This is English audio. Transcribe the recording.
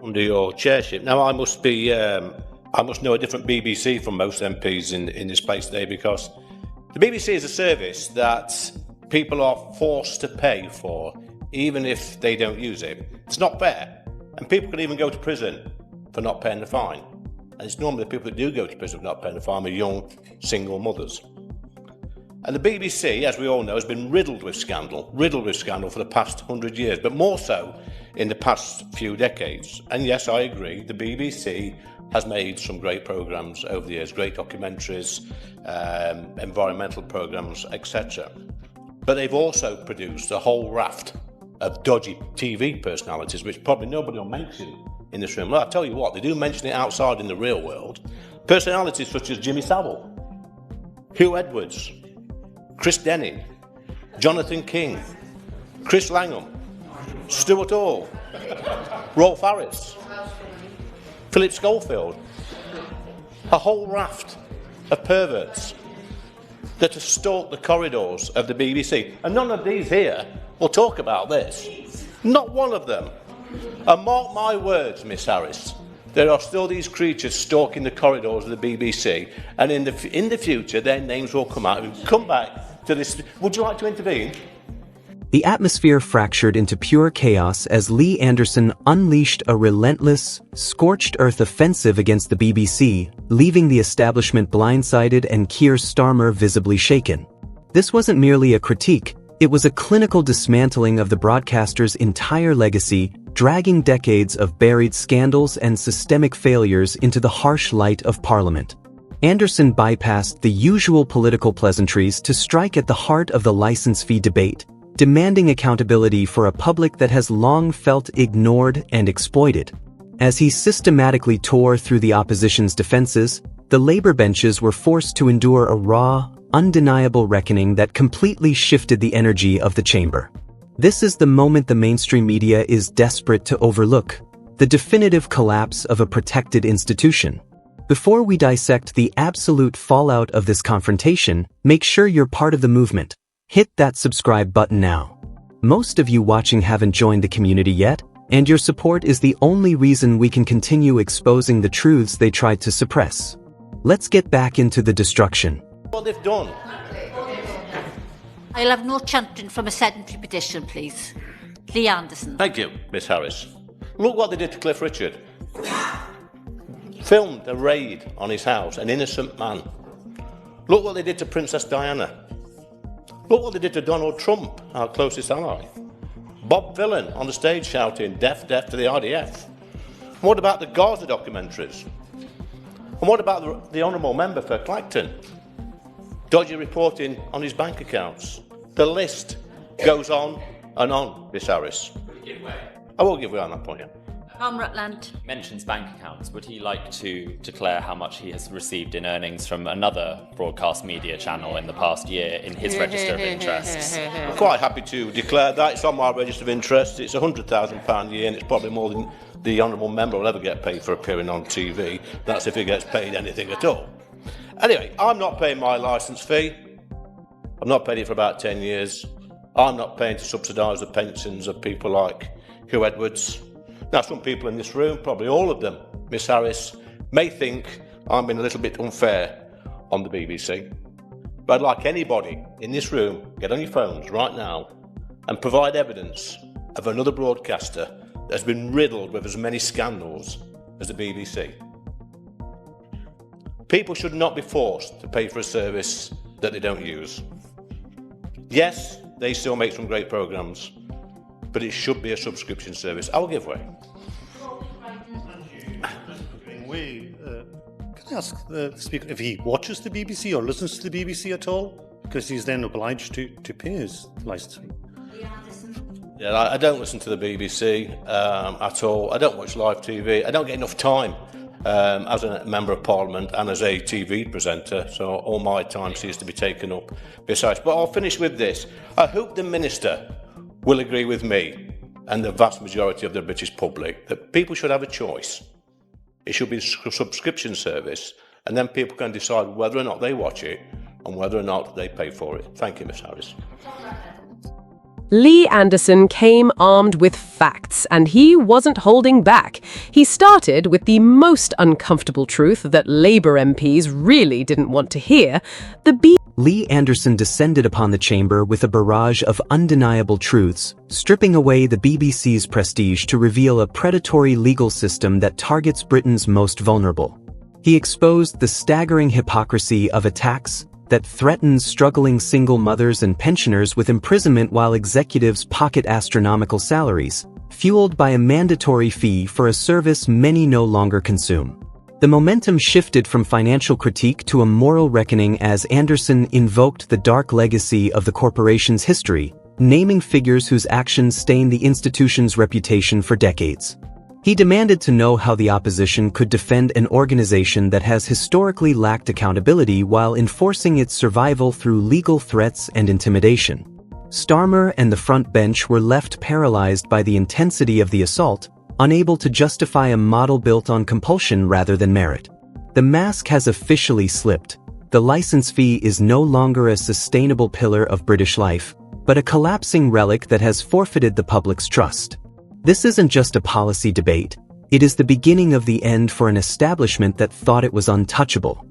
under your chairship. Now, I must know a different BBC from most MPs in this place today, because the BBC is a service that people are forced to pay for, even if they don't use it. It's not fair, and people can even go to prison for not paying the fine. And it's normally the people that do go to prison for not paying the fine are young, single mothers. And the BBC, as we all know, has been riddled with scandal for the past 100 years, but more so in the past few decades. And yes, I agree, the BBC has made some great programmes over the years, great documentaries, environmental programmes, etc. But they've also produced a whole raft of dodgy TV personalities, which probably nobody will mention in this room. Well, I'll tell you what, they do mention it outside in the real world. Personalities such as Jimmy Savile, Hugh Edwards, Chris Denning, Jonathan King, Chris Langham, Stuart Hall, Rolf Harris, Philip Schofield, a whole raft of perverts that have stalked the corridors of the BBC. And none of these here will talk about this. Not one of them. And mark my words, Miss Harris, there are still these creatures stalking the corridors of the BBC, and in the future their names will come out. We'll come back to this. Would you like to intervene? The atmosphere fractured into pure chaos as Lee Anderson unleashed a relentless, scorched earth offensive against the BBC, leaving the establishment blindsided and Keir Starmer visibly shaken. This wasn't merely a critique, it was a clinical dismantling of the broadcaster's entire legacy, dragging decades of buried scandals and systemic failures into the harsh light of Parliament. Anderson bypassed the usual political pleasantries to strike at the heart of the licence fee debate, demanding accountability for a public that has long felt ignored and exploited. As he systematically tore through the opposition's defences, the Labour benches were forced to endure a raw, undeniable reckoning that completely shifted the energy of the chamber. This is the moment the mainstream media is desperate to overlook, the definitive collapse of a protected institution. Before we dissect the absolute fallout of this confrontation, make sure you're part of the movement. Hit that subscribe button now. Most of you watching haven't joined the community yet, and your support is the only reason we can continue exposing the truths they tried to suppress. Let's get back into the destruction. What they've done. I'll have no chanting from a sedentary petition, please. Lee Anderson. Thank you, Miss Harris. Look what they did to Cliff Richard. Filmed a raid on his house, an innocent man. Look what they did to Princess Diana. Look what they did to Donald Trump, our closest ally. Bob Villan on the stage shouting, "Death, death to the IDF." And what about the Gaza documentaries? And what about the Honourable Member for Clacton? Dodgy reporting on his bank accounts. The list goes on and on, Miss Harris. I will give way on that point, yeah. Tom Rutland. Mentions bank accounts. Would he like to declare how much he has received in earnings from another broadcast media channel in the past year in his register of interests? I'm quite happy to declare that. It's on my register of interests. It's £100,000 a year, and it's probably more than the Honourable Member will ever get paid for appearing on TV. That's if he gets paid anything at all. Anyway, I'm not paying my licence fee. I've not paid it for about 10 years. I'm not paying to subsidise the pensions of people like Hugh Edwards. Now, some people in this room, probably all of them, Miss Harris, may think I'm being a little bit unfair on the BBC. But I'd like anybody in this room, get on your phones right now and provide evidence of another broadcaster that has been riddled with as many scandals as the BBC. People should not be forced to pay for a service that they don't use. Yes, they still make some great programmes, but it should be a subscription service. I'll give way. Can I ask the Speaker if he watches the BBC or listens to the BBC at all? Because he's then obliged to pay his licence fee. Yeah, I don't listen to the BBC at all. I don't watch live TV. I don't get enough time as a Member of Parliament and as a TV presenter, so all my time seems to be taken up besides. But I'll finish with this. I hope the Minister will agree with me and the vast majority of the British public that people should have a choice. It should be a subscription service, and then people can decide whether or not they watch it and whether or not they pay for it. Thank you, Ms Harris. Lee Anderson came armed with facts, and he wasn't holding back. He started with the most uncomfortable truth that Labour MPs really didn't want to hear. Lee Anderson descended upon the chamber with a barrage of undeniable truths, stripping away the BBC's prestige to reveal a predatory legal system that targets Britain's most vulnerable. He exposed the staggering hypocrisy of a tax that threatens struggling single mothers and pensioners with imprisonment while executives pocket astronomical salaries, fueled by a mandatory fee for a service many no longer consume. The momentum shifted from financial critique to a moral reckoning as Anderson invoked the dark legacy of the corporation's history, naming figures whose actions stained the institution's reputation for decades. He demanded to know how the opposition could defend an organization that has historically lacked accountability while enforcing its survival through legal threats and intimidation. Starmer and the front bench were left paralyzed by the intensity of the assault, unable to justify a model built on compulsion rather than merit. The mask has officially slipped. The license fee is no longer a sustainable pillar of British life, but a collapsing relic that has forfeited the public's trust. This isn't just a policy debate, it is the beginning of the end for an establishment that thought it was untouchable.